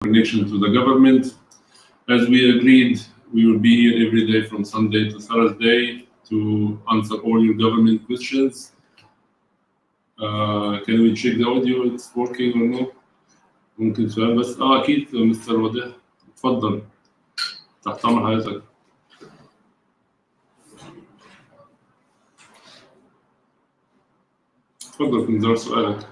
connection to the government. As we agreed, we will be here every day from Sunday to Thursday to answer all your government questions. Can we check the audio? It's working or no? ممكن سؤال بس اكيد مستر وديع اتفضل تحت امر حضرتك. اتفضل في انتظار سؤالك.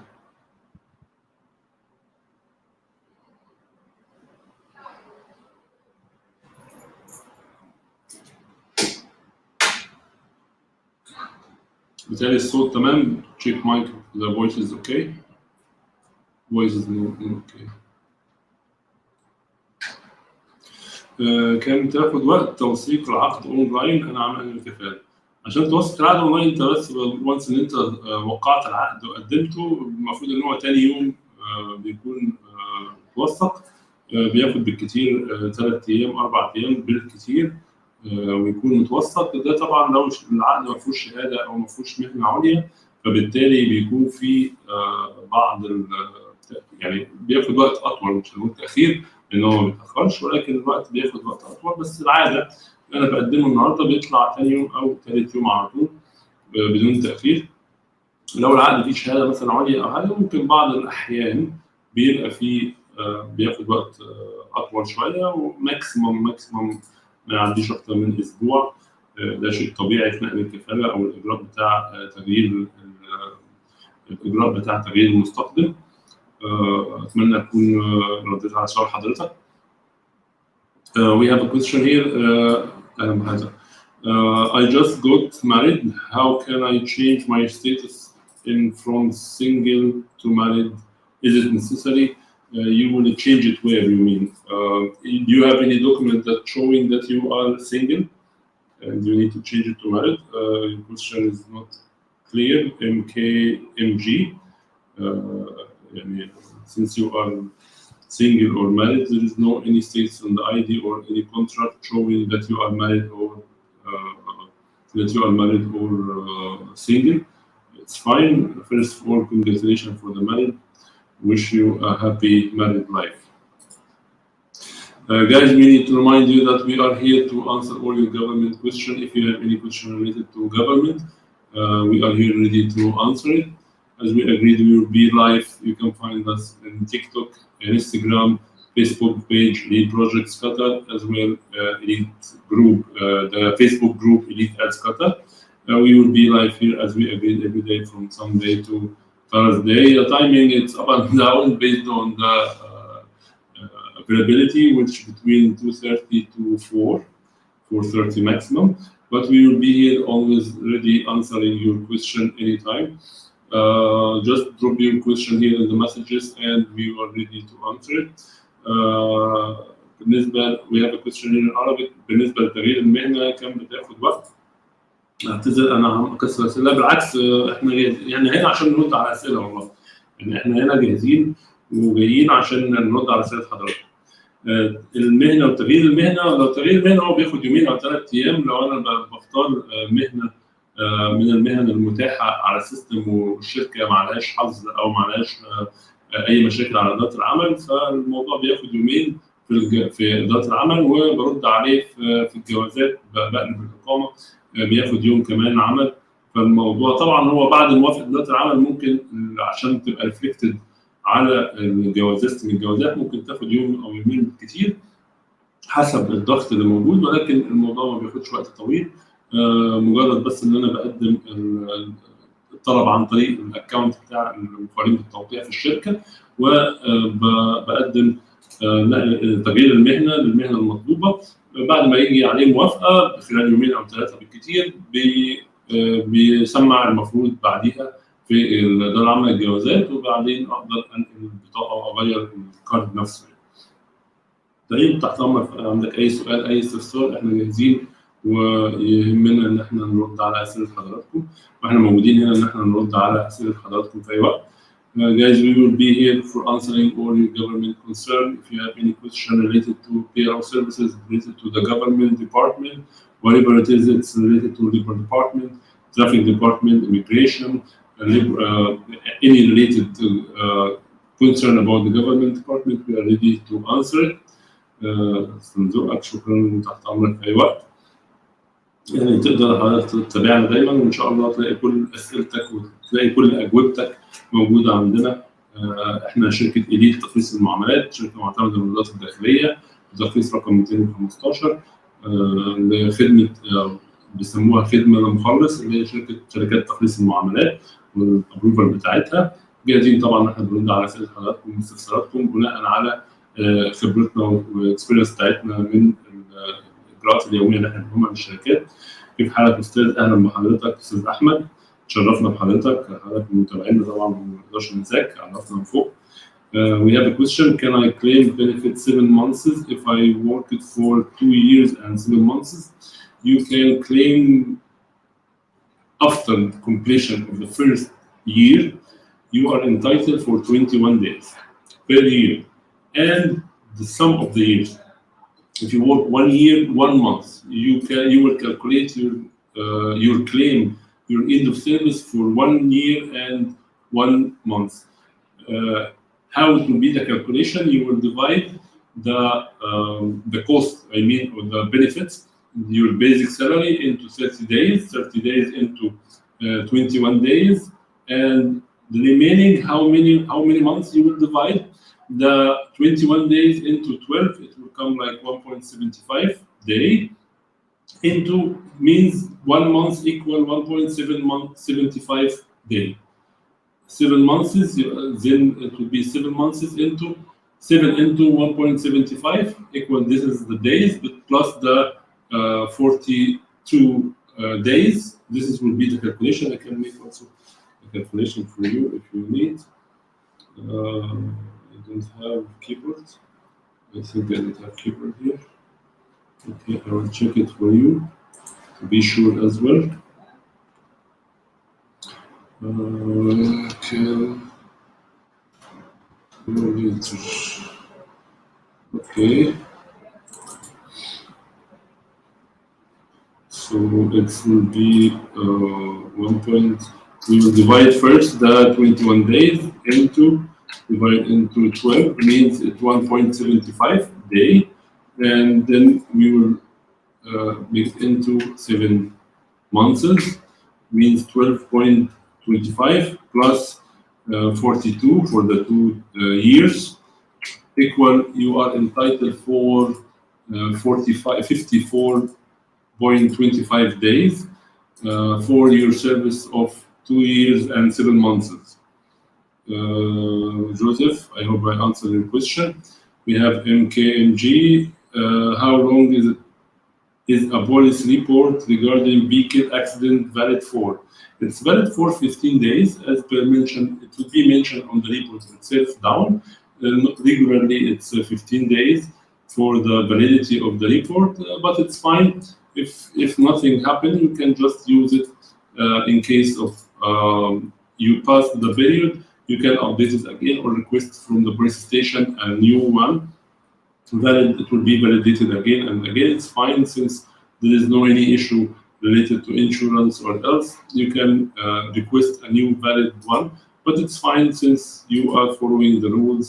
بالتالي الصوت تمام. check mic, the voice is okay. voice is okay. كان تاخد وقت توثيق العقد اونلاين. انا عامل الكفاله عشان توثق العقد اونلاين. انت بس وانس ان انت وقعت العقد وقدمته المفروض ان هو تاني يوم بيكون موثق. بياخد بالكثير 3 ايام 4 ايام بالكثير ويكون متوثق. ده طبعا لو العقد ما فيهوش شهاده او ما فيهوش مهنه عليا فبالتالي بيكون في بعض يعني بياخد وقت اطول. مش هنقول تاخير لان هو ما بيتاخرش ولكن الوقت بياخد وقت اطول. بس العاده اللي انا بقدمه النهارده بيطلع ثاني يوم او ثالث يوم على طول بدون تاخير. لو العقد فيه شهاده مثلا عليا او حاجه ممكن بعض الاحيان بيبقى فيه بياخد وقت اطول شويه وماكسيموم ما يعديش اكتر من اسبوع. ده شيء طبيعي في نقل الكفاله او الاجراء بتاع تغيير المستخدم. اتمنى اكون رديت على سؤال حضرتك. We have a question here. I just got married. How can I change my status from single to married? Is it necessary? You will change it where you mean? Do you have any document that showing that you are single and you need to change it to married? Your question is not clear. MG. Since you are single or married, there is no any status on the ID or any contract showing that you are married or single. It's fine. First of all, congratulations for the married. Wish you a happy married life. Guys, we need to remind you that we are here to answer all your government questions. If you have any question related to government, we are here ready to answer it. As we agreed, we will be live. You can find us in TikTok, Instagram, Facebook page, Elite Projects Qatar, as well Elite Group, the Facebook group Elite Ads Qatar. We will be live here as we agreed every day from Sunday to Thursday. The timing it's up and down based on the availability, which between 2:30 to 4:30 maximum. But we will be here always ready answering your question anytime. Just drop your question here in the messages and we are ready to answer it. We have a question here in Arabic. بالنسبة لتغيير المهنة كم بتاخد وقت؟ اعتذر انا هكسر اسئله. بالعكس احنا يعني هنا عشان نرد على اسئله والله. يعني احنا هنا جاهزين وجايين عشان نرد على اسئله حضرتك. المهنه وتغيير المهنه، لو تغيير المهنه هو بياخد يومين او 3 ايام. لو انا بختار مهنه من المهن المتاحه على السيستم والشركه ما عليهاش حظ او ما عليهاش اي مشاكل على اداره العمل فالموضوع بياخد يومين في اداره العمل وبرد عليه في الجوازات بقلب الاقامه بياخد يوم كمان عمل. فالموضوع طبعا هو بعد موافقه اداره العمل ممكن عشان تبقى ريفلكتد على الجوازات ممكن تاخد يوم او يومين بالكثير حسب الضغط اللي موجود. ولكن الموضوع ما بياخدش وقت طويل. مجرد بس ان انا بقدم الطلب عن طريق الاكونت بتاع المقررين بالتوقيع في الشركه وبقدم تغيير المهنه للمهنه المطلوبه. بعد ما يجي عليه موافقه خلال يومين او 3 بالكثير بيسمع المفروض بعديها في اداره العامه الجوازات وبعدين اقدر انقل البطاقه واغير الكارد نفسه. طيب تحت امرك عندك اي سؤال اي استفسار احنا جاهزين ويهمنا ان احنا نرد على اسئله حضراتكم واحنا موجودين هنا ان احنا نرد على اسئله حضراتكم في اي وقت. Guys, we will be here for answering all your government concern. If you have any question related to payroll services, related to the government department, whatever it is, it's related to labor department, traffic department, immigration, any related concern about the government department, we are ready to answer it. استنزقك، شكرا وتحت امرك في اي وقت. يعني تقدر حضرتك تتابعنا دايما، وان شاء الله تلاقي كل اسئلتك وتلاقي كل اجوبتك موجوده عندنا. احنا شركه إليت تقييس المعاملات، شركه معتمده من الوزاره الداخليه، تقييس رقم 215 لخدمه بيسموها خدمه للمخلص، اللي هي شركات تقييس المعاملات والابروفر بتاعتها. جاهزين طبعا احنا بنرد على اسئله حضراتكم واستفساراتكم بناء على خبرتنا والاكسبيرينس بتاعتنا من الاجراءات اليوميه اللي احنا بنقومها بالشركات. كيف حالك استاذ؟ اهلا بحضرتك استاذ احمد، تشرفنا بحضرتك، حضرتك من متابعينا طبعا ما نقدرش ننساك، عرفنا من فوق. We have a question. Can I claim benefit 7 months if I worked for 2 years and 7 months? You can claim after completion of the first year. You are entitled for 21 days per year, and the sum of the years. If you work 1 year, 1 month, you will calculate your claim, your end of service for 1 year and 1 month. How it will be the calculation? You will divide the cost, I mean, or the benefits, your basic salary into 30 days, 30 days into 21 days, and the remaining how many months you will divide. The 21 days into 12, it will come like 1.75 day. Into means 1 month equal 1.75 day. 7 months, then it will be 7 months into 7 into 1.75 equal. This is the days, but plus the 42 days. This will be the calculation. I can make also a calculation for you if you need. I don't have keyboard. I think I don't have keyboard here. Okay, I will check it for you to be sure as well. Okay. So it will be 1 point. We will divide first the 21 days divide into 12 means it's 1.75 day, and then we will make it into 7 months means 12.25 plus 42 for the 2 years equal. You are entitled for 54.25 days for your service of 2 years and 7 months. Joseph, I hope I answered your question. We have MKMG. How long is a police report regarding vehicle accident valid for? It's valid for 15 days, as per mentioned. It will be mentioned on the report itself down. Regularly, it's 15 days for the validity of the report, but it's fine. If nothing happened, you can just use it in case of you pass the period. You can update it again or request from the police station a new one. It will be validated again and again. It's fine since there is no any issue related to insurance or else. You can request a new valid one, but it's fine since you are following the rules.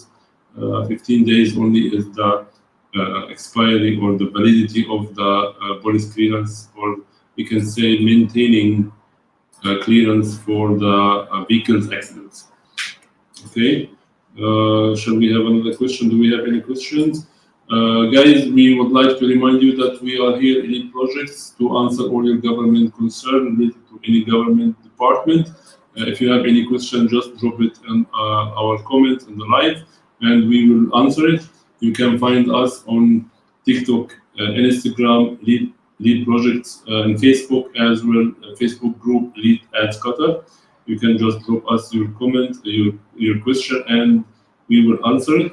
15 days only is the expiry or the validity of the police clearance, or we can say maintaining clearance for the vehicles accidents. Okay, shall we have another question? Do we have any questions? Guys, we would like to remind you that we are here in Elite Projects to answer all your government concerns related to any government department. If you have any question, just drop it in our comment in the live and we will answer it. You can find us on TikTok, Instagram, Elite Projects, and Facebook as well, Facebook group Elite at Qatar. You can just drop us your comment, your question, and we will answer it.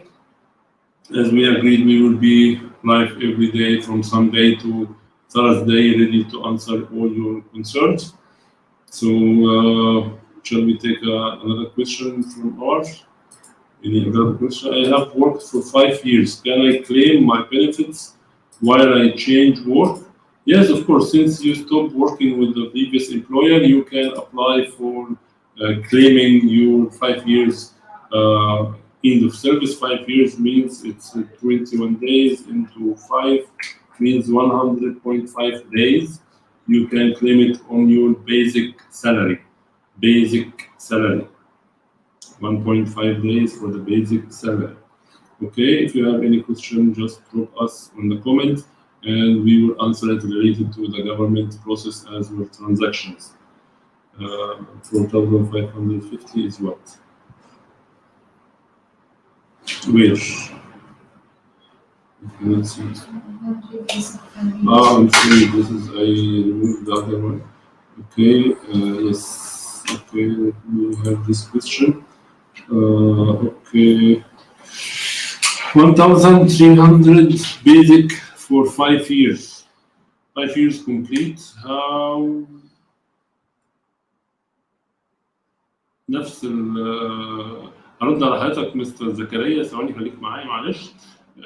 As we agreed, we will be live every day from Sunday to Thursday, ready to answer all your concerns. So, shall we take another question from ours? Any other question? I have worked for 5 years. Can I claim my benefits while I change work? Yes, of course. Since you stopped working with the previous employer, you can apply for claiming your 5 years end of service. 5 years means it's 21 days into 5 means 100.5 days. You can claim it on your basic salary. Basic salary. 1.5 days for the basic salary. Okay, if you have any question, just drop us on the comment and we will answer it related to the government process as well transactions. 4,550 is what? Where? Let's see. I'm sorry, this is, I removed the other one. Okay, yes, okay, let me have this question. Okay, 1,300 basic for 5 years. 5 years complete. How نفس ارد على حضرتك مستر زكريا، ثواني خليك معايا معلش.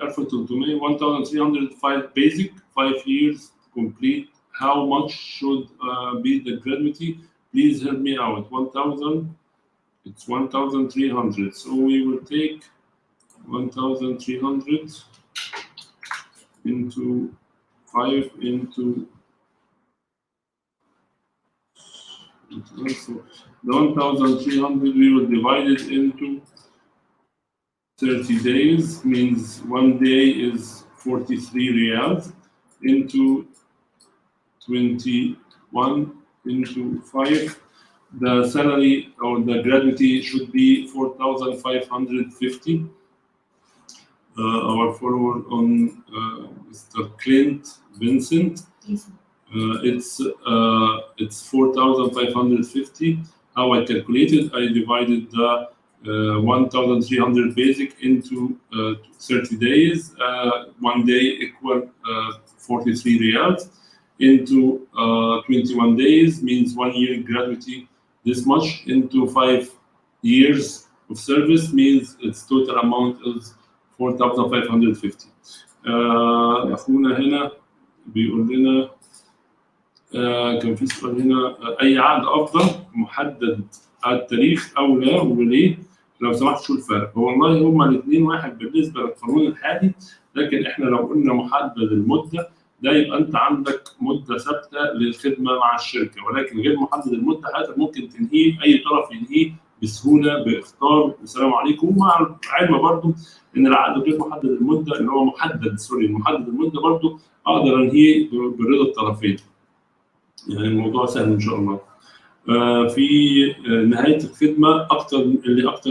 1300 1,305 basic 5 years complete. How much should be the gratuity? Please help me out. 1,000. It's 1,300. So we will take 1,300 into 5 into so the 1,300 we will divide it into 30 days, means 1 day is 43 riyals into 21 into 5. The salary or the gratuity should be 4,550. Our follower on Mr. Clint Vincent. It's 4,550. How I calculated? I divided the 1,300 basic into 30 days. 1 day equal 43 riyals into 21 days means 1 year gratuity this much into 5 years of service means its total amount is 4,550. اخونا هنا بيقول لنا كان في سؤال هنا اي عقد افضل محدد على التاريخ او لا وليه؟ لو سمحت شو الفرق؟ هو والله هما الاثنين واحد بالنسبه للقانون الحالي، لكن احنا لو قلنا محدد المده ده يبقى انت عندك مده ثابته للخدمه مع الشركه، ولكن غير محدد المده حضرتك ممكن تنهيه، اي طرف ينهيه بسهوله باختار السلام عليكم، مع العلم برضه ان العقد غير محدد المده اللي هو محدد المده برضه اقدر انهيه برضا الطرفين. يعني الموضوع سهل ان شاء الله. في نهايه الخدمه اكتر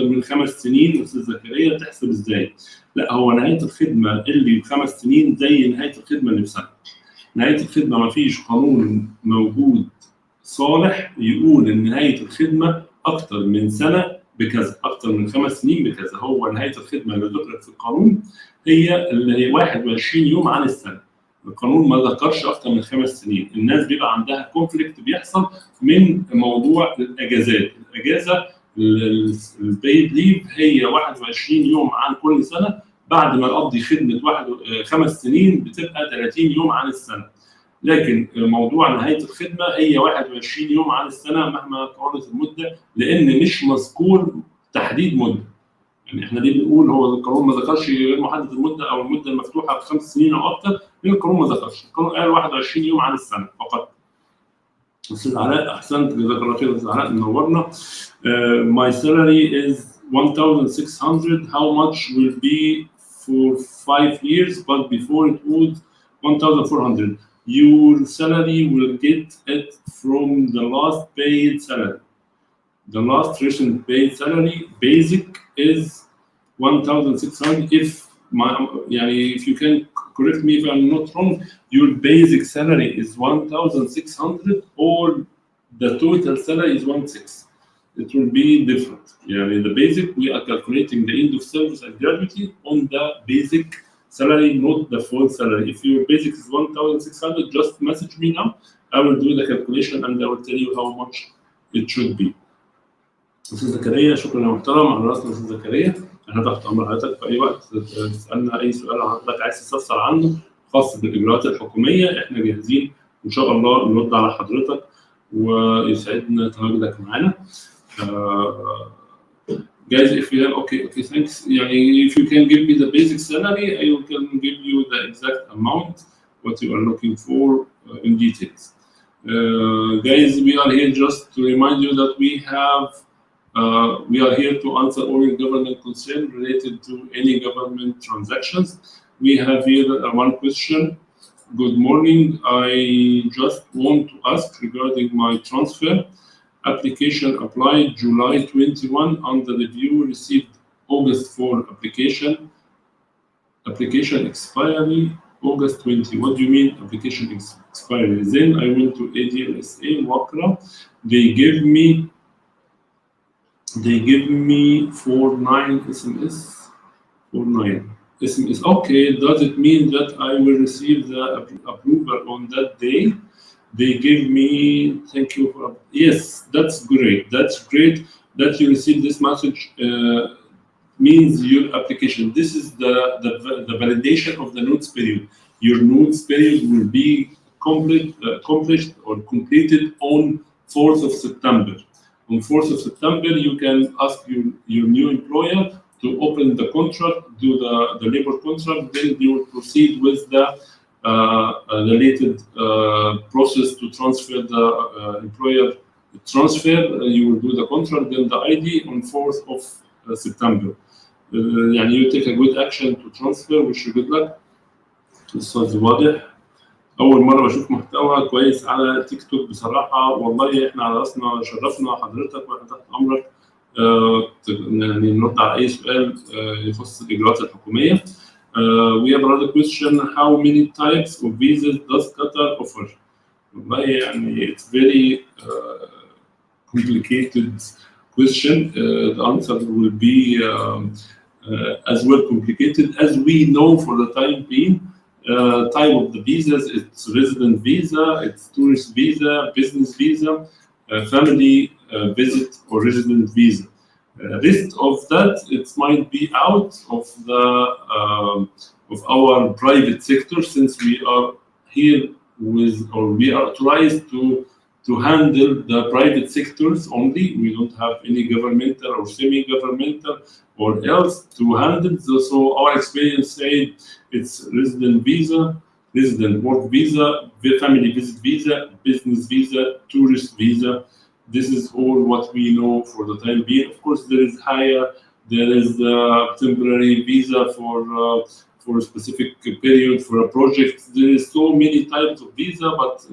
من 5 سنين استاذ زكريا تحسب ازاي؟ لا هو نهايه الخدمه اللي ب5 سنين زي نهايه الخدمه اللي بسنه. نهايه الخدمه ما فيش قانون موجود صالح يقول ان نهايه الخدمه اكتر من سنه بكذا، اكتر من 5 سنين بكذا. هو نهايه الخدمه اللي ذكرت في القانون هي اللي هي 21 يوم عن السنه. القانون ما ذكرش اكتر من 5 سنين. الناس بيبقى عندها كونفليكت بيحصل من موضوع الاجازات. الاجازه البيد ليف هي 21 يوم عن كل سنه، بعد ما اقضي خدمه 5 سنين بتبقى 30 يوم عن السنه. لكن موضوع نهايه الخدمه هي 21 يوم عن السنه مهما طالت المده، لان مش مذكور تحديد مده. يعني احنا ليه بنقول هو القانون ما ذكرش غير محدد المده او المده المفتوحه ب5 سنين او اكثر؟ لان القانون ما ذكرش، القانون قال 21 يوم عن السنه فقط. استاذ علاء احسنت جزاك الله خير استاذ علاء منورنا. My salary is 1,600. How much will be for 5 years? But before it was 1,400. Your salary will get it from the last paid salary. The last recent paid salary basic is 1,600. If you can correct me if I'm not wrong, your basic salary is 1,600 or the total salary is 1,600. It will be different. The basic we are calculating the end of service and gratuity on the basic salary, not the full salary. If your basic is 1,600, just message me now. I will do the calculation and I will tell you how much it should be. استاذ زكريا شكرا يا محترم على راسنا استاذ زكريا. احنا تحت امر حضرتك في اي وقت تسالنا اي سؤال حضرتك عايز تستفسر عنه خاص بالاجراءات الحكوميه، احنا جاهزين ان شاء الله نرد على حضرتك ويسعدنا تواجدك معانا. Guys, if you have okay, thanks. يعني if you can give me the basic salary, I can give you the exact amount what you are looking for in details. Guys, we are here just to remind you that we are here to answer all your government concerns related to any government transactions. We have here one question. Good morning. I just want to ask regarding my transfer. Application applied July 21 under review, received August 4 application. Application expiry August 20. What do you mean application expiry? Then I went to ADLSA Wakra. They give me 49 SMS. 49 SMS. Okay, does it mean that I will receive the approval on that day? They give me, thank you for, yes, that's great. That's great that you receive this message. Means your application. This is the validation of the notice period. Your notice period will be accomplished or completed on 4th of September. On 4th of September, you can ask your new employer to open the contract, do the labor contract, then you will proceed with the related process to transfer the employer transfer. You will do the contract, then the ID on 4th of September. يعني you take a good action to transfer. wish you good luck. الأستاذ واضح. أول مرة بشوف محتوى كويس على تيك توك بصراحة، والله إحنا على راسنا، شرفنا حضرتك وإحنا تحت أمرك يعني نرد على أي سؤال يخص الإجراءات الحكومية. We have another question. How many types of visas does Qatar offer? والله يعني it's very complicated question. The answer will be as well complicated as we know for the time being. Type of the visas, it's resident visa, it's tourist visa, business visa, family visit or resident visa. Rest of that, it might be out of the of our private sector, since we are here with, or we are authorized to handle the private sectors only. We don't have any governmental or semi-governmental or else to handle. So our experience said it's resident visa, resident work visa, family visit visa, business visa, tourist visa. This is all what we know for the time being. Of course, there is temporary visa for a specific period, for a project. There is so many types of visa, but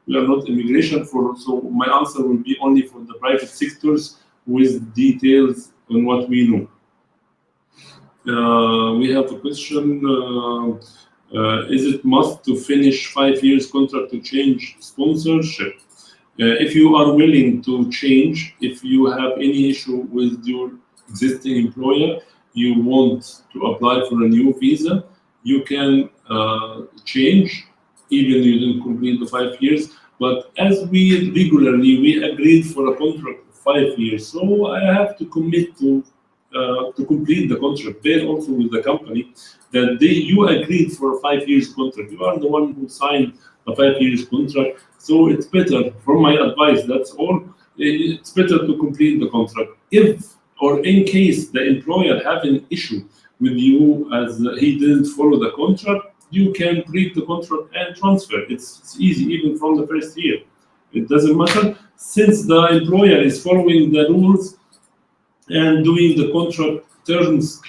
we are not immigration so my answer will be only for the private sectors with details on what we know. We have a question. Is it must to finish 5 years contract to change sponsorship? If you are willing to change, if you have any issue with your existing employer, you want to apply for a new visa, you can change, even you didn't complete the 5 years. But as we agreed for a contract of 5 years, so I have to commit to complete the contract. There also with the company that you agreed for a 5 years contract. You are the one who signed a 5 years contract. So it's better, from my advice, that's all. It's better to complete the contract. If or in case the employer have an issue with you as he didn't follow the contract, you can break the contract and transfer. It's easy, even from the first year. It doesn't matter, since the employer is following the rules and doing the contract terms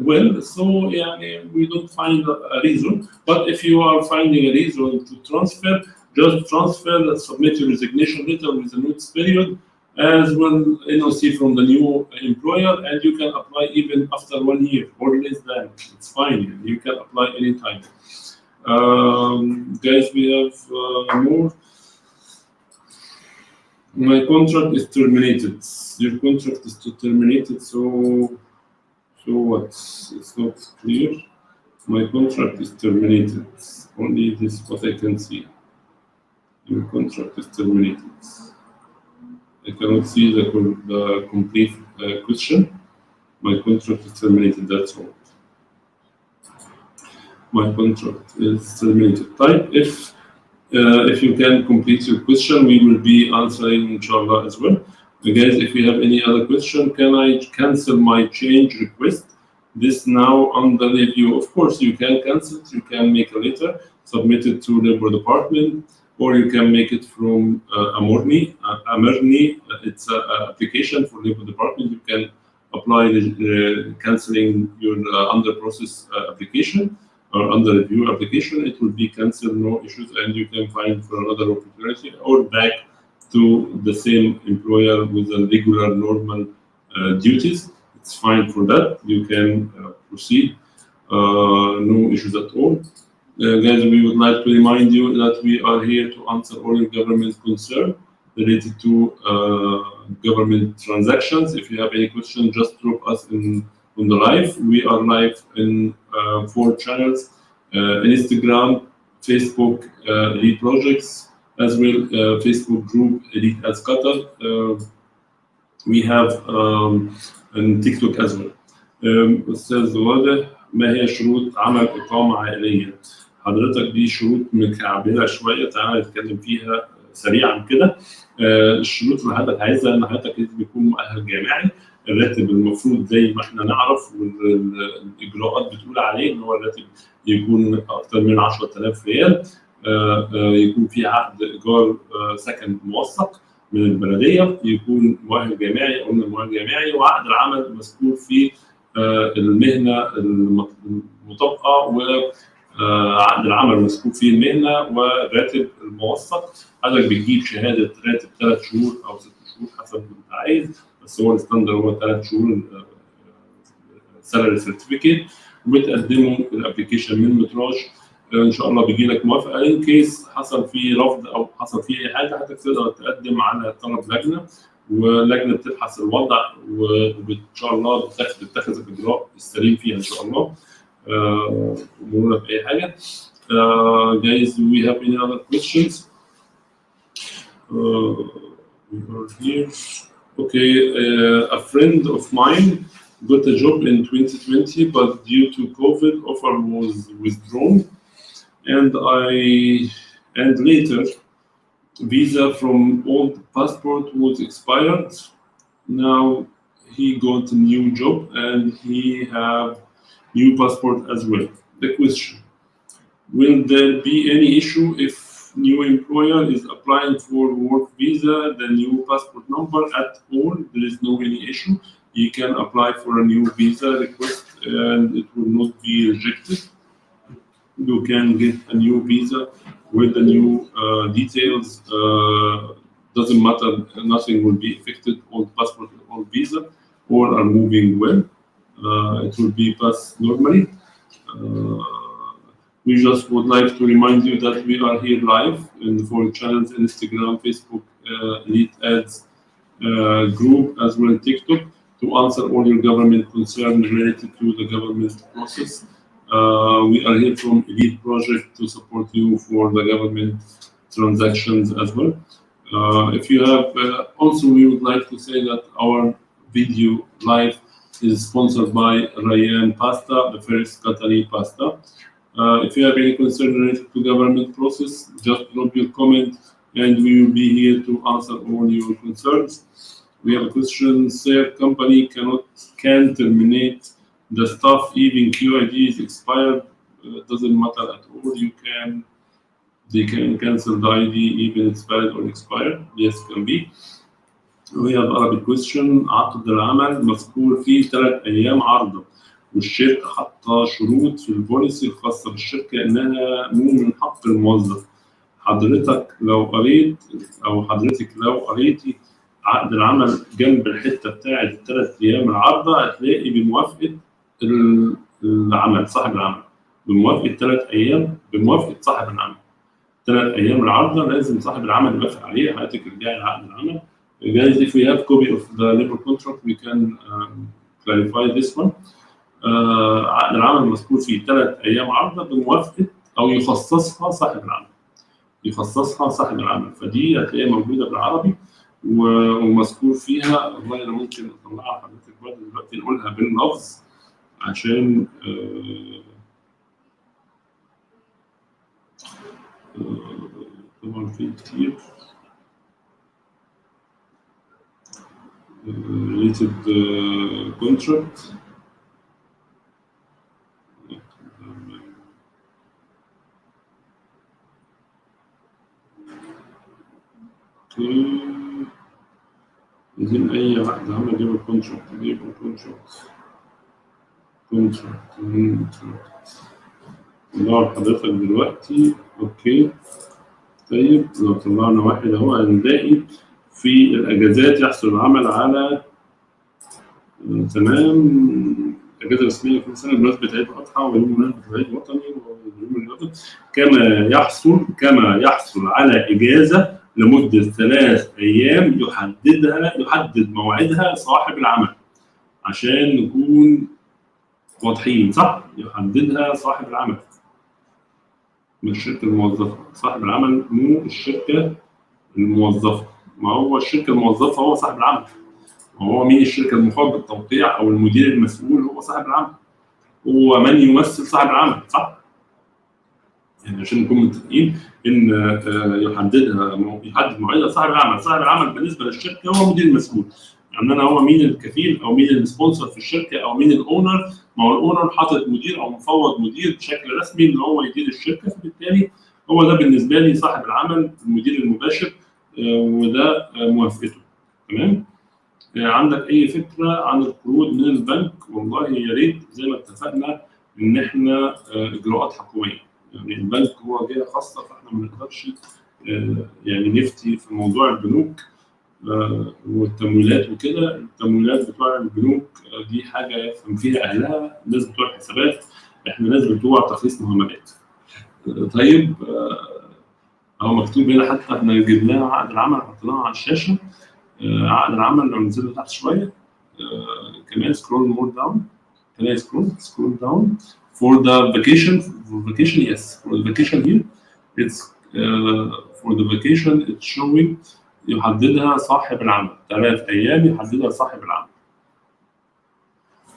well. So yeah, we don't find a reason. But if you are finding a reason to transfer, just transfer, submit your resignation letter with a notice period, as well NOC from the new employer, and you can apply even after 1 year or less than. It's fine. You can apply anytime. Guys, we have more. My contract is terminated. Your contract is terminated. So what? It's not clear. My contract is terminated. Only this what I can see. Your contract is terminated. I cannot see the complete question. My contract is terminated, that's all. My contract is terminated. Type if you can complete your question, we will be answering inshallah as well. Guys, if you have any other question, can I cancel my change request? This now under review. Of course, you can cancel it. You can make a letter, submit it to Labor Department, or you can make it from Amorni. It's an application for Labor Department. You can apply canceling your under process application or under review application. It will be canceled, no issues, and you can find for another opportunity or back to the same employer with a regular normal duties. It's fine for that. You can proceed. No issues at all. Guys, we would like to remind you that we are here to answer all your government concern related to government transactions. If you have any questions, just drop us on the live. We are live in 4 channels: Instagram, Facebook, Elite Projects, as well Facebook group Elite as Qatar. We have and TikTok as well. أستاذ واضح، ما هي شروط عمل إقامة عائلية؟ حضرتك دي شروط مكعبلة شوية، تعالى نتكلم فيها سريعا كده. الشروط اللي حضرتك عايزها إن حضرتك لازم يكون مؤهل جامعي. الراتب المفروض زي ما احنا نعرف والإجراءات بتقول عليه إن هو الراتب يكون أكثر من 10,000 ريال. يكون في عقد إيجار سكن موثق من البلدية، يكون مؤهل جامعي، قلنا مؤهل جامعي، وعقد العمل مذكور فيه المهنة المطابقة وعقد العمل مذكور فيه المهنة والراتب الموثق. حضرتك بتجيب شهادة راتب 3 شهور أو 6 شهور حسب ما أنت عايز، بس هو الستاندر هو 3 شهور سالري سيرتيفيكيت، وبتقدمه الابلكيشن من متراج. ان شاء الله بيجي لك موافقه. ان كيس حصل فيه رفض او حصل فيه اي حاجه، حضرتك تقدر تقدم على طلب لجنه، ولجنه بتبحث الوضع وان شاء الله بتتخذ الاجراء السليم فيها ان شاء الله. امورنا في اي حاجه. Guys, do we have any other questions? We are here. Okay, a friend of mine got a job in 2020, but due to COVID, offer was withdrawn. And later visa from old passport was expired. Now he got a new job and he have new passport as well. The question: will there be any issue if new employer is applying for work visa the new passport number? At all, there is no any issue. He can apply for a new visa request and it will not be rejected. You can get a new visa with the new details. Doesn't matter, nothing will be affected. Old passport and old visa all are moving well. It will be passed normally. We just would like to remind you that we are here live in the 4 channels: Instagram, Facebook, Elite Ads group, as well as TikTok, to answer all your government concerns related to the government process. We are here from Elite Project to support you for the government transactions as well. If you have, also we would like to say that our video live is sponsored by Rayyan Pasta, the first Qatari pasta. If you have any concern related to government process, just drop your comment and we will be here to answer all your concerns. We have a question: sir, company can terminate the staff even QID is expired. Doesn't matter at all. They can cancel the ID even expired or expired. Yes, can be. We have Arabic question: عقد العمل مذكور فيه 3 أيام عرضة، والشركة حاطة شروط في البوليسي الخاصة بالشركة إنها مو من حق الموظف. حضرتك لو قريت أو حضرتك لو قريتي عقد العمل جنب الحتة بتاعت 3 أيام العرضة، هتلاقي بموافقة العمل صاحب العمل، بموافقة 3 أيام، بموافقة صاحب العمل. 3 أيام العرضة لازم صاحب العمل يوافق عليها. حضرتك ارجعي لعقد العمل. Guys, if we have copy of the labor contract, we can clarify this one. عقد العمل مذكور فيه 3 أيام عرضة بموافقة أو يخصصها صاحب العمل. يخصصها صاحب العمل، فدي هتلاقيها موجودة بالعربي ومذكور فيها. والله أنا ممكن أطلعها حضرتك برضه دلوقتي نقولها باللفظ عشان طبعا في كتير. related contract. عايزين أي واحدة عاملة جيب الكونتراكت، جيب الكونتراكت ندور حضرتك دلوقتي. أوكي طيب لو طلعنا واحد أهو هنلاقي في الأجازات يحصل العمل على تمام أجازة رسمية كل سنة بمناسبة عيد الأضحى ويوم مناسبة العيد الوطني ويوم الوطني، كما يحصل على إجازة لمدة 3 أيام يحدد موعدها صاحب العمل، عشان نكون واضحين صح؟ يحددها صاحب العمل مش الشركة الموظفة، صاحب العمل مو الشركة الموظفة. ما هو الشركة الموظفة هو صاحب العمل، وهو مين الشركة المخاطب بالتوقيع أو المدير المسؤول هو صاحب العمل، هو من يمثل صاحب العمل صح؟ يعني عشان نكون متفقين ان يحدد موعدها صاحب العمل، صاحب العمل بالنسبه للشركه هو مدير المسؤول، يعني انا هو مين الكفيل او مين السبونسر في الشركه او مين الاونر، ما هو الاونر حاطط مدير او مفوض مدير بشكل رسمي ان هو يدير الشركه، فبالتالي هو ده بالنسبه لي صاحب العمل المدير المباشر وده موافقته تمام. عندك اي فكره عن القروض من البنك؟ والله يا ريت زي ما اتفقنا ان احنا اجراءات حكوميه، يعني البنك هو جهه خاصه فاحنا ما نقدرش يعني نفتي في موضوع البنوك والتمويلات وكده. التمويلات بتوع البنوك دي حاجه يفهم فيها اهلها، الناس بتوع الحسابات، احنا ناس بتوع تخليص معاملات. طيب اهو مكتوب هنا، حتى احنا جبناه عقد العمل حطيناه على الشاشه. عقد العمل لو نزلنا تحت شويه كمان سكرول مور داون، كمان سكرول داون for the vacation yes for the vacation here it's for the vacation it's showing يحددها صاحب العمل 3 أيام يحددها صاحب العمل.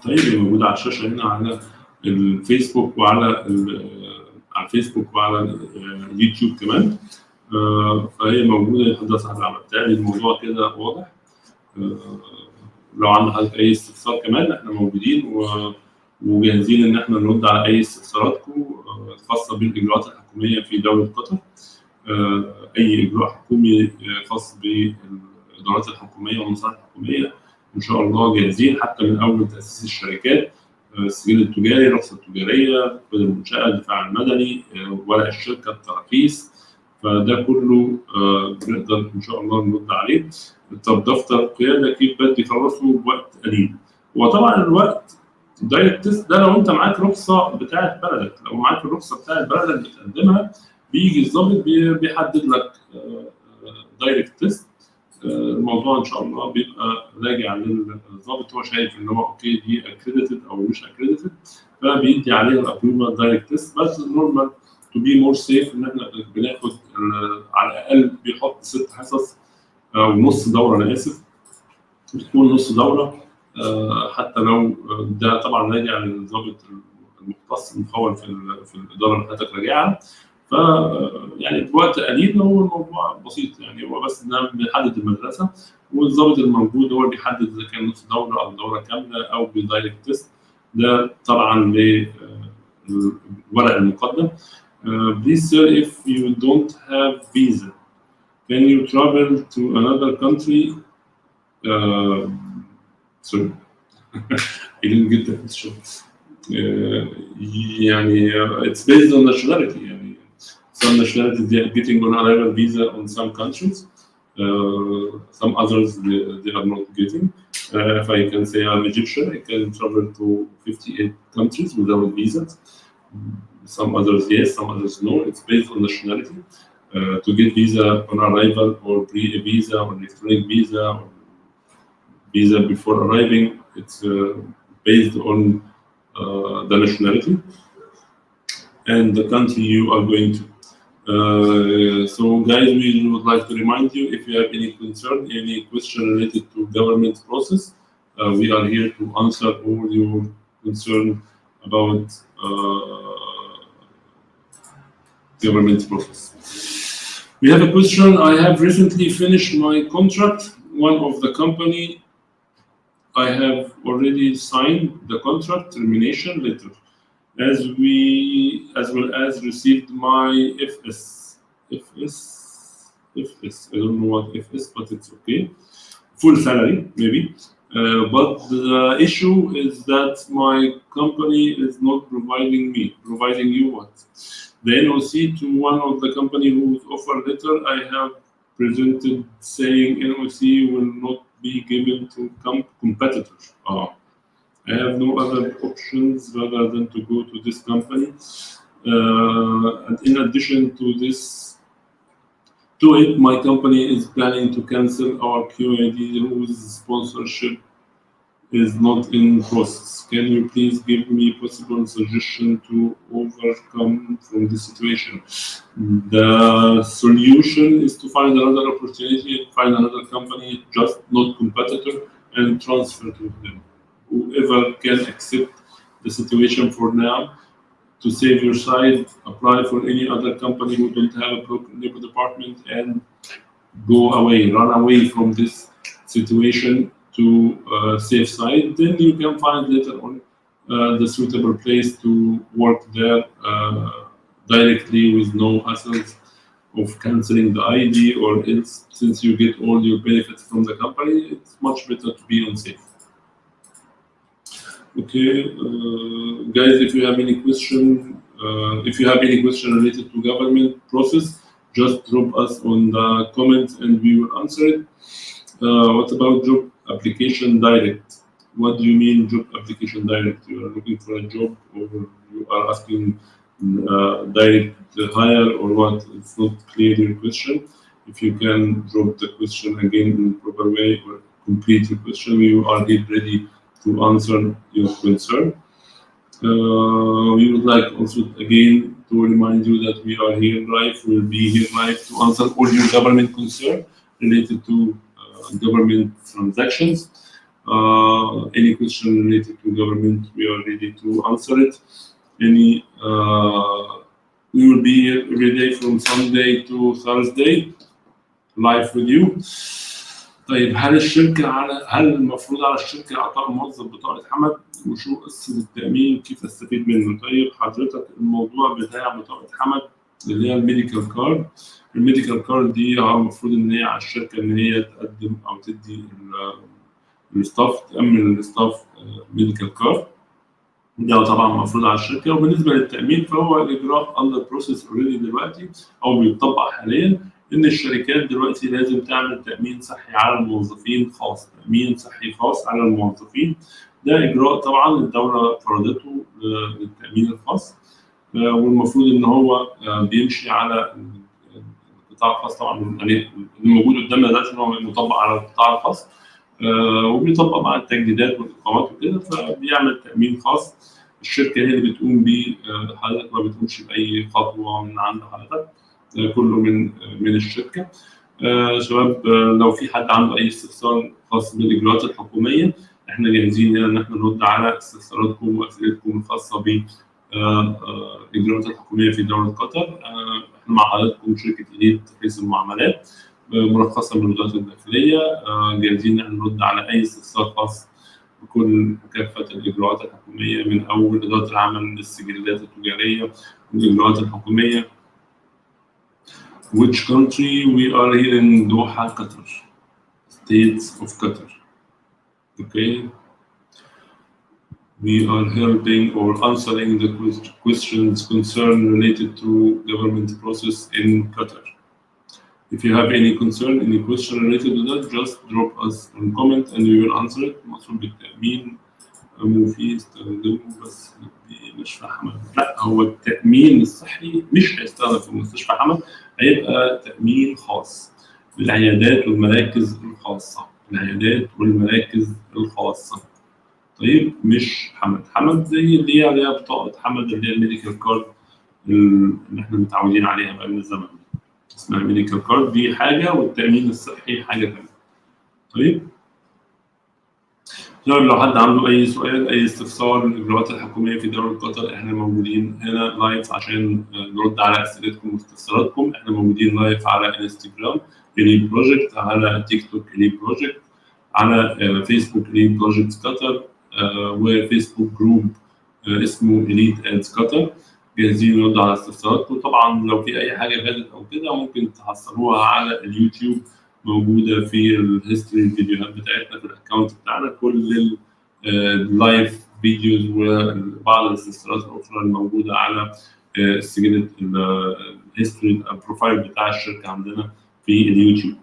طيب هي موجودة على الشاشة هنا على الفيسبوك وعلى الفيسبوك وعلى اليوتيوب كمان، فهي موجودة يحددها صاحب العمل. بالتالي الموضوع كده واضح. لو عندك حضرتك أي استفسار كمان احنا موجودين وجاهزين إن احنا نرد على أي استفساراتكم خاصة بالإجراءات الحكومية في دولة قطر. أي إجراء حكومي خاص بالإدارات الحكومية والمصالح الحكومية إن شاء الله جاهزين، حتى من أول تأسيس الشركات، السجل التجاري، الرخصة التجارية، كود المنشأة، الدفاع المدني، ورق الشركة، التراخيص، فده كله بنقدر إن شاء الله نرد عليه. طب دفتر القيادة كيف بدي أخلصه بوقت قليل؟ وطبعا الوقت دايركت تيست ده لو أنت معاك رخصة بتاعت بلدك، لو معاك الرخصة بتاعت بلدك بتقدمها بيجي الضابط بيحدد لك دايركت تيست. الموضوع ان شاء الله بيبقى راجع للضابط، هو شايف ان هو اوكي دي اكريديتد او مش اكريديتد فبيدي عليها الابروفال دايركت تيست. بس النورمال تو بي مور سيف ان احنا بناخد على الاقل بيحط 6 حصص او نص دوره، انا اسف بتكون نص دوره، حتى لو ده طبعا راجع للضابط المختص المخول في الاداره اللي حضرتك راجعها. ف يعني بوقت قليل هو الموضوع بسيط، يعني هو بس ان بنحدد المدرسه والضابط الموجود هو اللي بيحدد اذا كان نص دوره او دوره كامله او بدايركت تيست. ده طبعا للورق المقدم. Please sir, if you don't have visa, can you travel to another country? Sorry, I didn't get the question. يعني it's based on nationality. يعني some nationalities they are getting on arrival visa on some countries, some others they are not getting. If I can say I'm Egyptian, I can travel to 58 countries without visas. Some others yes, some others no. It's based on nationality. To get visa on arrival or pre-visa or electronic visa or visa before arriving, it's based on the nationality and the country you are going to. So guys, we would like to remind you, if you have any concern, any question related to government process, we are here to answer all your concern about government process. We have a question. I have recently finished my contract. One of the company I have already signed the contract termination letter, as well as received my FS. I don't know what FS, but it's okay. Full salary, maybe. But the issue is that my company is not providing you what? The NOC to one of the company whose offer letter I have presented saying NOC will not be given to competitors. I have no other options rather than to go to this company. And in addition to it, my company is planning to cancel our QID whose sponsorship is not in process. Can you please give me possible suggestion to overcome from this situation? The solution is to find another opportunity, find another company, just not competitor, and transfer to them. Whoever can accept the situation for now, to save your side, apply for any other company who don't have a broken labor department and run away from this situation to safe side. Then you can find later on the suitable place to work there directly with no hassles of canceling the ID, or else since you get all your benefits from the company, it's much better to be unsafe. Okay, guys, if you have any question related to government process, just drop us on the comments and we will answer it. What about job application direct? What do you mean job application direct? You are looking for a job, or you are asking direct hire, or what? It's not clear your question. If you can drop the question again in the proper way or complete your question, we are here ready to answer your concern. We would like also again to remind you that we are here live. We'll be here live to answer all your government concern related to government transactions. Any question related to government, we are ready to answer it. We will be here every day from Sunday to Thursday live with you. طيب هل المفروض على الشركه اعطاء موظف بطاقه حمل؟ وشو قصه التامين؟ كيف استفيد منه؟ طيب حضرتك الموضوع بتاع بطاقه حمل اللي هي الميديكال كارد. الميديكال كارد دي المفروض ان هي على الشركه ان هي تقدم او تدي الستاف، تامن الستاف ميديكال كارد. ده طبعا المفروض على الشركه. وبالنسبه للتامين فهو الاجراء اندر بروسيس اوريدي دلوقتي او بيطبق حاليا، ان الشركات دلوقتي لازم تعمل تامين صحي على الموظفين خاص، تامين صحي خاص على الموظفين. ده اجراء طبعا الدوله فرضته للتامين الخاص، والمفروض ان هو بيمشي على القطاع الخاص. طبعا يعني الموجود قدامنا دلوقتي ان هو مطبق على القطاع الخاص، وبيطبق مع التجديدات والاقامات وكده، فبيعمل تامين خاص. الشركه هي اللي بتقوم بيه، حضرتك ما بتقومش باي خطوه من عند حضرتك، كله من الشركه. شباب، لو في حد عنده اي استفسار خاص بالاجراءات الحكوميه، احنا جاهزين هنا ان احنا نرد على استفساراتكم واسئلتكم الخاصه بالاجراءات الحكوميه في دوله قطر. احنا مع حضراتكم شركه اليت تحريص المعاملات مرخصه من الوزاره الداخليه، جاهزين ان احنا نرد على اي استفسار خاص بكل كافه الاجراءات الحكوميه، من اول اداره العمل للسجلات التجاريه والاجراءات الحكوميه. Which country? We are here in Doha, Qatar, States of Qatar. Okay. We are helping or answering the questions concern related to government process in Qatar. If you have any concern, any question related to that, just drop us a comment and we will answer it. مقصود بالتأمين مو في استخدمه بس مستشفى حمل. لا، هو التأمين الصحي مش هيستخدم في مستشفى حمل، هيبقى تأمين خاص للعيادات والمراكز الخاصة. العيادات والمراكز الخاصة. طيب مش حمد زي اللي هي عليها بطاقة حمد اللي هي الميديكال كارد اللي احنا متعودين عليها بقى من الزمن. اسمها ميديكال كارد، دي حاجة والتأمين الصحي حاجة ثانية. طيب لو حد عنده أي سؤال أي استفسار الإجراءات الحكومية في دولة قطر، إحنا موجودين هنا لايف عشان نرد على أسئلتكم واستفساراتكم. إحنا موجودين لايف على انستجرام إلي بروجكت، على تيك توك إلي بروجكت، على فيسبوك إليت بروجكت قطر، وفيسبوك جروب اسمه إليت أدز قطر، جاهزين نرد على استفساراتكم. وطبعا لو في أي حاجة فاتت أو كده ممكن تحصلوها على اليوتيوب، موجودة في الهيستوري الفيديوهات بتاعتنا في الأكونت بتاعنا، كل اللايف فيديوز وبعض الاستفسارات الأخرى الموجودة على سجل الهيستوري البروفايل بتاع الشركة عندنا في اليوتيوب.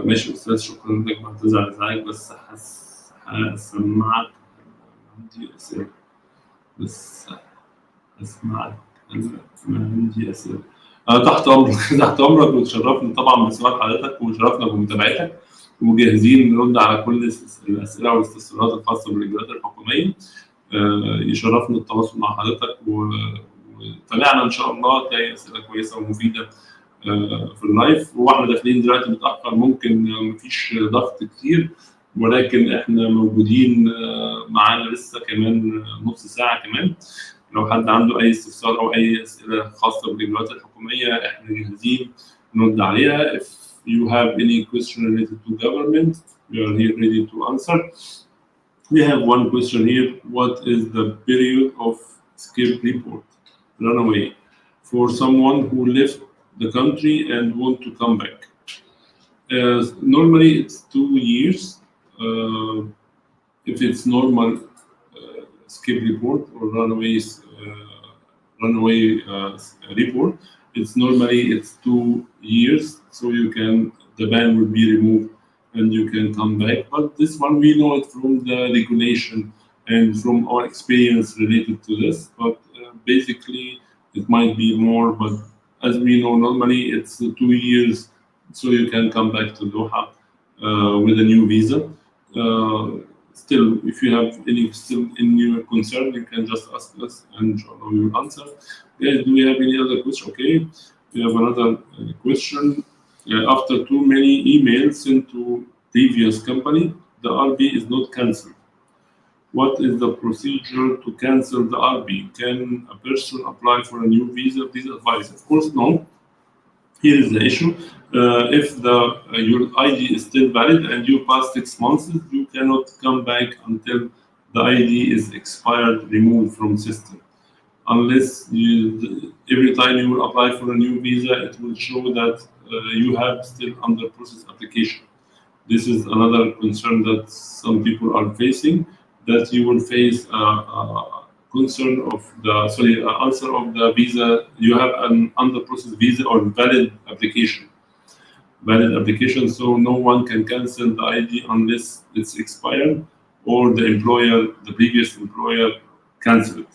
ماشي أستاذ، شكرا لك، بعتذر عن الإزعاج بس هسمعك، عندي أسئلة بس أسمعك، عندي أسئلة. تحت أمرك تحت أمرك، وتشرفني طبعا بسؤال حضرتك، وشرفنا بمتابعتك، وجاهزين نرد على كل الأسئلة والاستفسارات الخاصة بالإجراءات الحكومية. يشرفنا التواصل مع حضرتك، وتابعنا إن شاء الله تلاقي أسئلة كويسة ومفيدة في اللايف. واحنا داخلين دلوقتي متأخر، ممكن مفيش ضغط كتير، ولكن احنا موجودين معانا لسه كمان نص ساعة كمان. لو حد عنده أي استفسار أو أي أسئلة خاصة بالإجراءات الحكومية احنا جاهزين نرد عليها. If you have any question related to government, we are here ready to answer. We have one question here. What is the period of escape report, runaway, for someone who left the country and want to come back? Normally it's 2 years. If it's normal escape report or runaway report, it's normally 2 years, so the ban will be removed and you can come back. But this one we know it from the regulation and from our experience related to this. But basically it might be more, but as we know normally it's 2 years, so you can come back to Doha with a new visa. Still, if you have any concern, you can just ask us and we will answer. Guys, do we have any other question? Okay, we have another question. After too many emails sent to previous company, the RB is not cancelled. What is the procedure to cancel the RB? Can a person apply for a new visa? Please advise. Of course, no. Here is the issue. If your ID is still valid and you pass 6 months, you cannot come back until the ID is expired, removed from system. Unless every time you will apply for a new visa, it will show that you have still under process application. This is another concern that some people are facing, that you will face answer of the visa. You have an under process visa or valid application, so no one can cancel the ID unless it's expired or the previous employer cancel it.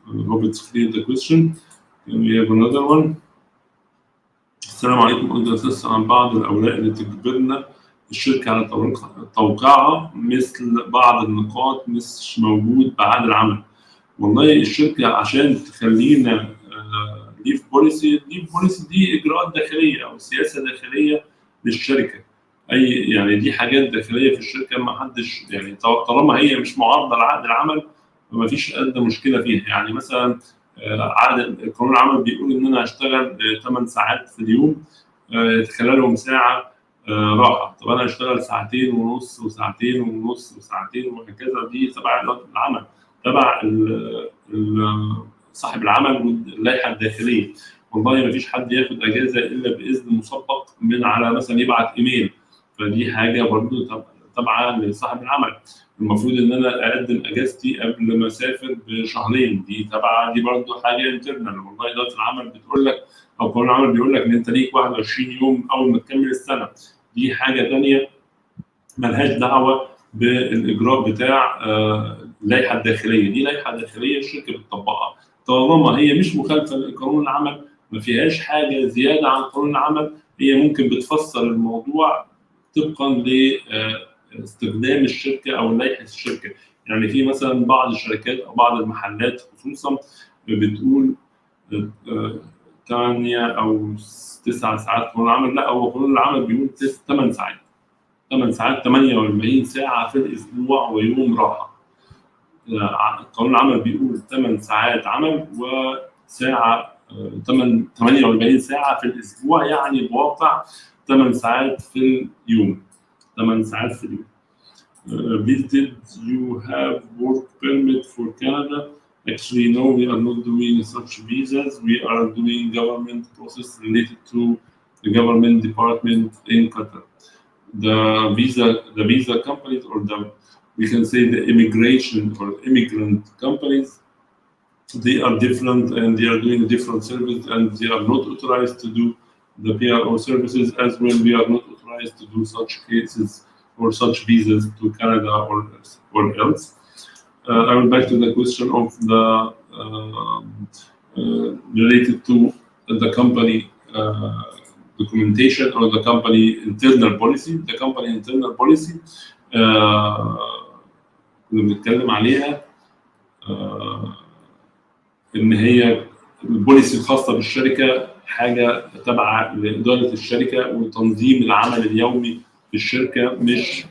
I hope it's clear the question. Can we have another one? السلام عليكم. أقدر أسأل عن بعض الأوراق اللي تجبرنا الشركة على توقيعها، مثل بعض النقاط مش موجود بعقد العمل. والله الشركة عشان تخلينا ليف بوليسي دي إجراءات داخلية أو سياسة داخلية للشركة. يعني دي حاجات داخلية في الشركة، ما حدش يعني طالما هي مش معارضة لعقد العمل فما فيش أدنى مشكلة فيها. يعني مثلا قانون العمل بيقول إن أنا هشتغل 8 ساعات في اليوم، خلالهم ساعة راحة. طب أنا هشتغل 2.5 ساعات وساعتين ونص وساعتين وهكذا، دي تبع العمل، تبع صاحب العمل واللائحة الداخلية. والله ما فيش حد ياخد أجازة إلا بإذن مسبق من على مثلا يبعت إيميل، فدي حاجة برضه تبع لصاحب العمل. المفروض ان انا اقدم اجازتي قبل ما اسافر بشهرين، دي برضه حاجه انترنال. والله اداره العمل بتقول لك او قانون العمل بيقول لك ان انت ليك 21 يوم اول ما تكمل السنه. دي حاجه ثانيه ملهاش دعوه بالاجراء بتاع اللائحه الداخليه. دي لائحه داخليه الشركه بتطبقها، طالما هي مش مخالفه لقانون العمل، ما فيهاش حاجه زياده عن قانون العمل. هي ممكن بتفسر الموضوع طبقا ل استخدام الشركه او لائحه الشركه. يعني في مثلا بعض الشركات او بعض المحلات خصوصا بتقول 8 أو 9 ساعات قانون العمل. لا، هو قانون العمل بيقول 8 ساعات 48 ساعه في الاسبوع ويوم راحه. قانون العمل بيقول 8 ساعات عمل وساعه 48 ساعه في الاسبوع، يعني بواقع 8 ساعات في اليوم. 8 ساعات في اليوم. Please, did you have work permit for Canada? Actually, no, we are not doing such visas. We are doing government process related to the government department in Qatar. The visa companies, or we can say the immigration or immigrant companies, they are different and they are doing different service, and they are not authorized to do the PRO services, as well we are not authorized to do such cases or such visas to Canada or else. I will back to the question of the related to the company documentation or the company internal policy. The company internal policy كنا بنتكلم عليها ان هي البوليسي الخاصه بالشركه حاجه تابعه لاداره الشركه وتنظيم العمل اليومي في الشركه، مش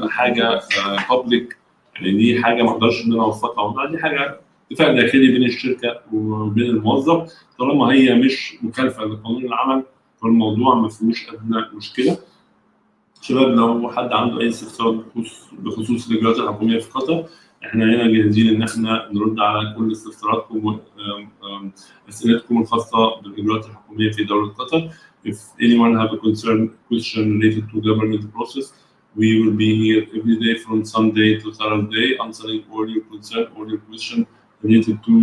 حاجه بابليك. يعني دي حاجه ما اقدرش ان انا اوثقها، دي حاجه اتفاق داخلي بين الشركه وبين الموظف. طالما هي مش مخالفه لقانون العمل فالموضوع ما فيهوش ادنى مشكله. شباب، لو حد عنده اي استفسار بخصوص الاجراءات الحكوميه في قطر، احنا هنا جاهزين ان احنا نرد على كل استفساراتكم واسئلتكم الخاصه بالاجراءات الحكوميه في دوله قطر. If anyone have a question related to government process, we will be here every day from Sunday to Thursday answering all your concern, all your question related to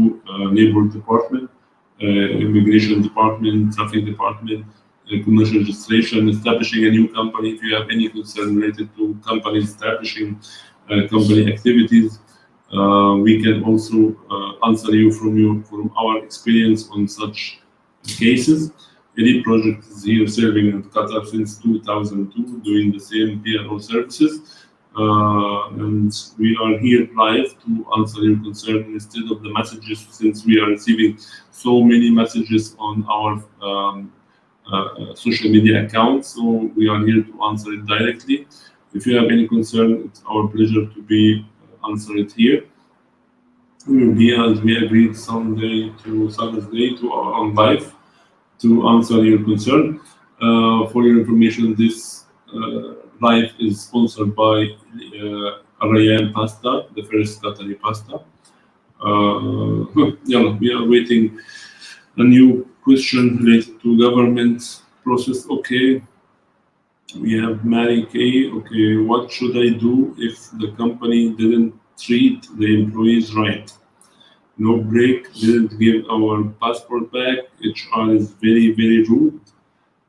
labor department, immigration department, traffic department, commercial registration, establishing a new company. If you have any concern related to company establishing company activities, we can also answer you from our experience on such cases. Elite Project is here serving in Qatar since 2002, doing the same PRO services. And we are here live to answer your concern instead of the messages, since we are receiving so many messages on our social media accounts. So we are here to answer it directly. If you have any concern, it's our pleasure to be answer it here. We will be, as we agreed, Sunday to Saturday on live to answer your concern. For your information, this live is sponsored by Arayan Pasta, the first Qatari pasta. We are waiting a new question related to government process. Okay. We have Mary K. Okay, what should I do if the company didn't treat the employees right? No break, didn't give our passport back. HR is very, very rude.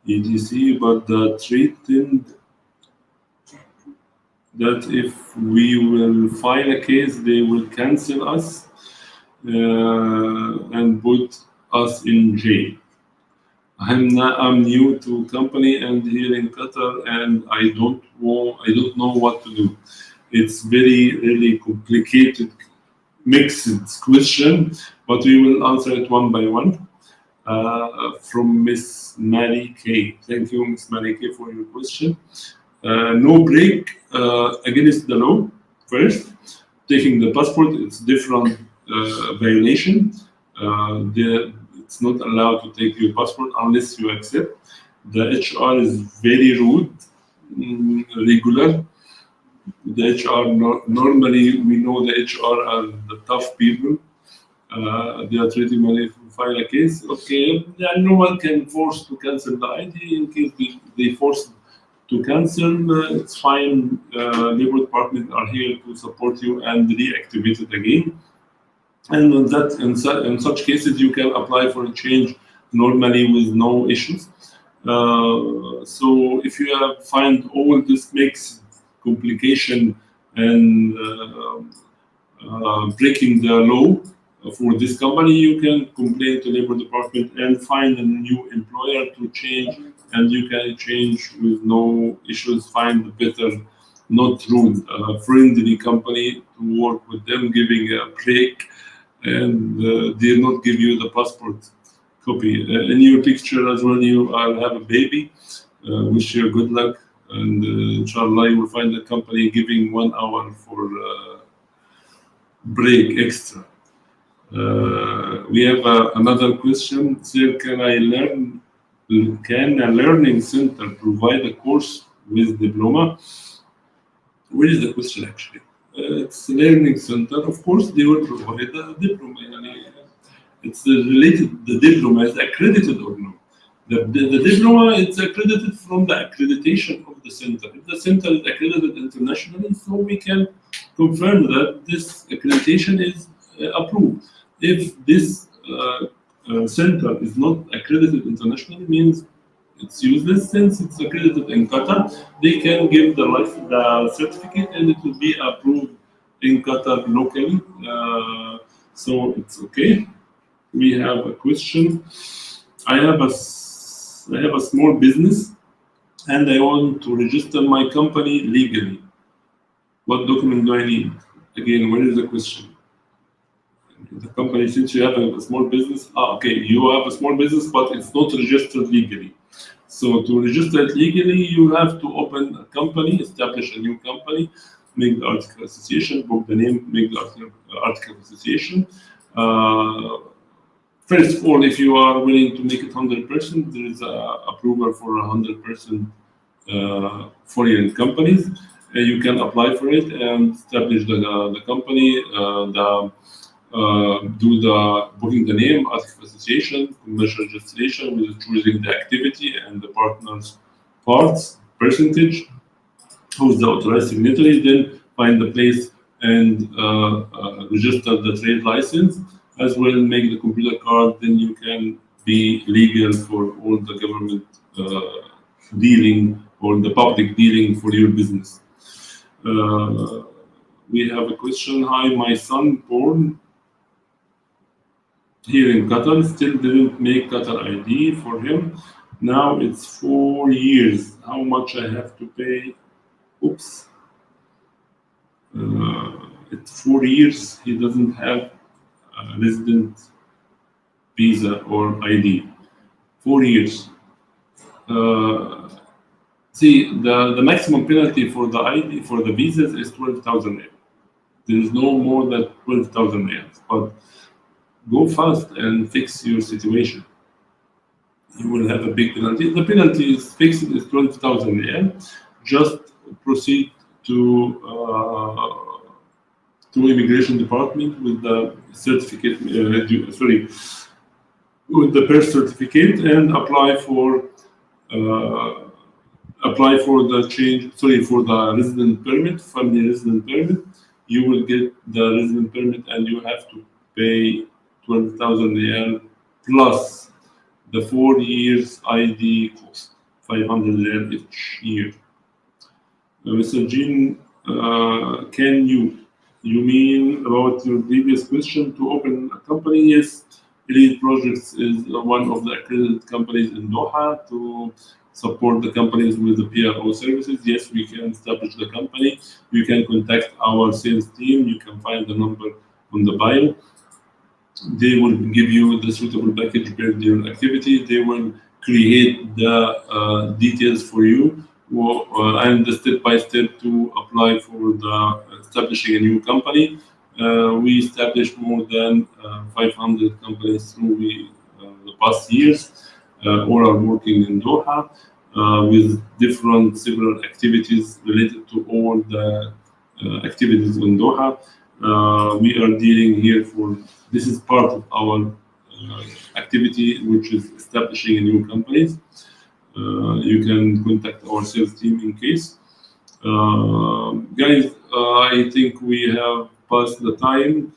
EDC, but the threatened that if we will file a case, they will cancel us and put us in jail. I'm new to company and here in Qatar, and I don't know what to do. It's very, really complicated, mixed question, but we will answer it one by one. From Miss Mary K. Thank you, Miss Mary K, for your question. No break against the law. First, taking the passport, it's different violation. It's not allowed to take your passport unless you accept. The HR is very rude, regular. The HR, normally we know the HR are the tough people. They are treating money to file a case. Okay, no one can force to cancel the ID. In case they force to cancel, it's fine. Labor department are here to support you and reactivate it again. And in such cases, you can apply for a change normally with no issues. So if you find all this makes complication and breaking the law for this company, you can complain to Labor Department and find a new employer to change, and you can change with no issues. Find a better, not rude, friendly company to work with them, giving a break, and they not give you the passport copy. In your picture as well, you have a baby. Wish you good luck, and inshallah you will find a company giving 1 hour for break extra. We have another question. Sir, can I learn Can a learning center provide a course with diploma? Where is the question actually? It's a learning center. Of course, they will provide a diploma. It's related. The diploma is accredited or no? The diploma is accredited from the accreditation of the center. If the center is accredited internationally, so we can confirm that this accreditation is approved. If this center is not accredited internationally, means it's useless since it's accredited in Qatar. They can give the certificate and it will be approved in Qatar locally. So it's okay. We have a question. I have a small business and I want to register my company legally. What document do I need? Again, where is the question? The company, since you have a small business, okay, you have a small business, but it's not registered legally. So to register it legally, you have to open a company, establish a new company, make the article association, book the name, make the article association. First of all, if you are willing to make it 100%, there is a approval for 100% foreign companies. You can apply for it and establish the company, do the booking the name, article association, commercial registration with choosing the activity and the partners parts, percentage, who's the authorized signatory, then find the place and register the trade license, as well make the computer card, then you can be legal for all the government dealing or the public dealing for your business. We have a question. Hi, my son born here in Qatar still didn't make Qatar ID for him. Now it's 4 years. How much I have to pay? Oops. It's 4 years. He doesn't have a resident visa or ID. 4 years. See, the maximum penalty for the ID for the visas is 12,000 riyal. There is no more than 12,000 riyals. But go fast and fix your situation. You will have a big penalty. The penalty is fixed is 12,000 riyal. Just proceed to immigration department with the certificate. With the birth certificate and apply for the change. Sorry, for the resident permit, family resident permit. You will get the resident permit and you have to pay 12,000 riyal plus the 4 years ID cost, 500 riyal each year. Mr. Jean, you mean about your previous question to open a company? Yes, Elite Projects is one of the accredited companies in Doha to support the companies with the PRO services. Yes, we can establish the company. You can contact our sales team. You can find the number on the bio. They will give you the suitable package per your activity. They will create the details for you and the step by step to apply for the establishing a new company. We established more than 500 companies through the past years. All are working in Doha with different several activities related to all the activities in Doha. We are dealing here for this is part of our activity, which is establishing a new companies. You can contact our sales team in case. Guys, I think we have passed the time.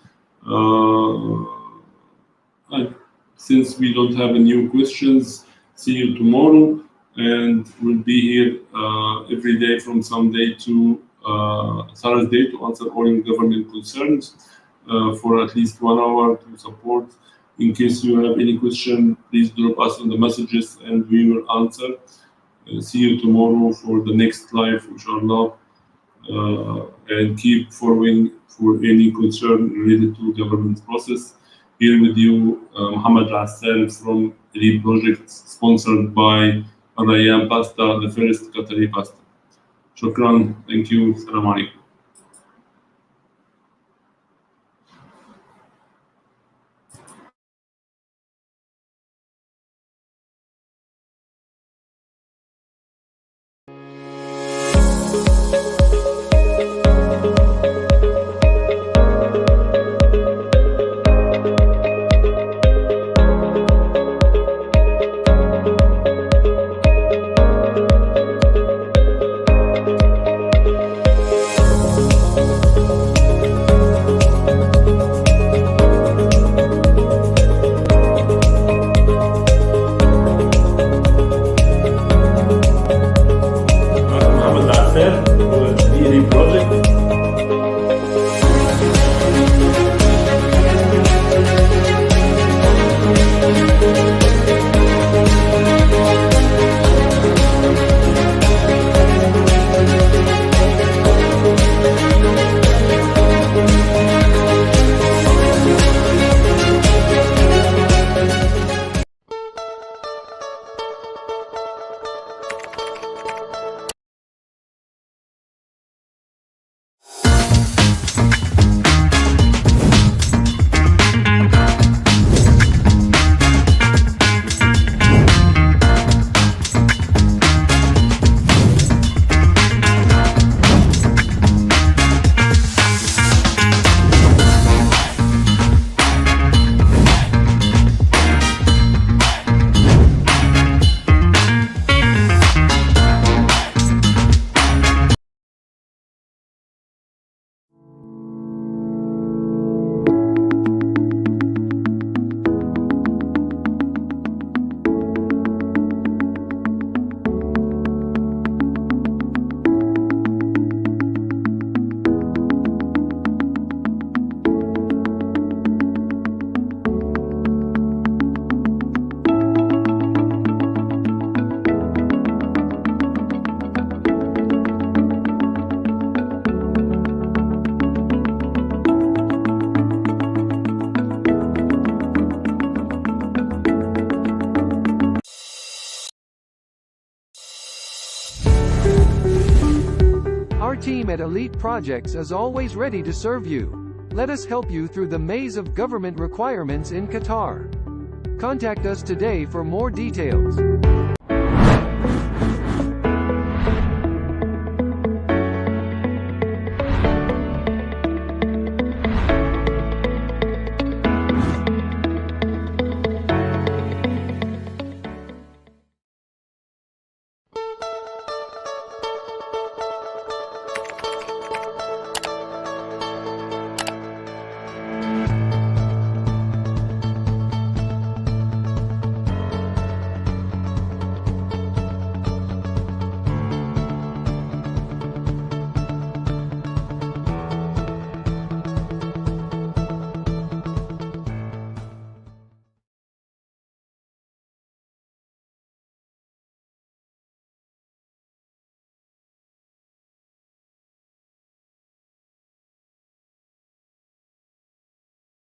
Since we don't have any new questions, see you tomorrow, and we'll be here every day from Sunday to Thursday to answer all your government concerns for at least 1 hour to support. In case you have any question, please drop us on the messages and we will answer. See you tomorrow for the next live, inshallah. And keep following for any concern related to government process. Here with you, Muhammad Assal from Elite Projects, sponsored by Al Pasta, the first Qatari pasta. Shukran. Thank you. Assalamu alaikum. team at Elite Projects is always ready to serve you. Let us help you through the maze of government requirements in Qatar. Contact us today for more details.